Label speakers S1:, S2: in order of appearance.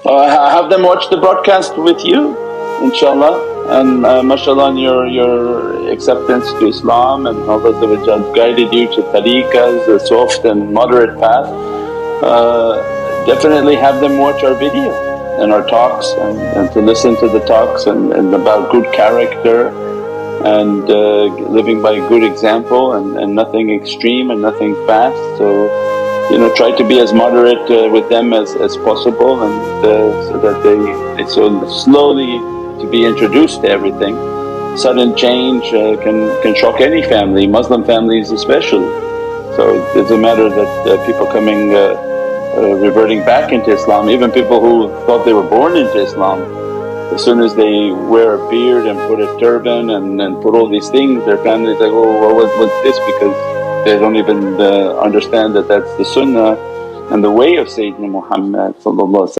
S1: Have them watch the broadcast with you, inshaAllah. And mashaAllah on your acceptance to Islam and how Allah guided you to tariqas, a soft and moderate path. Definitely have them watch our video and our talks and to listen to the talks and about good character and living by good example and nothing extreme and nothing fast. So try to be as moderate with them as possible, and so that they so slowly to be introduced to everything. Sudden change can shock any family, Muslim families especially. So it doesn't matter that people coming reverting back into Islam, even people who thought they were born into Islam, as soon as they wear a beard and put a turban and put all these things, their families like, oh, what's this? Because they don't even understand that that's the sunnah and the way of Sayyidina Muhammad.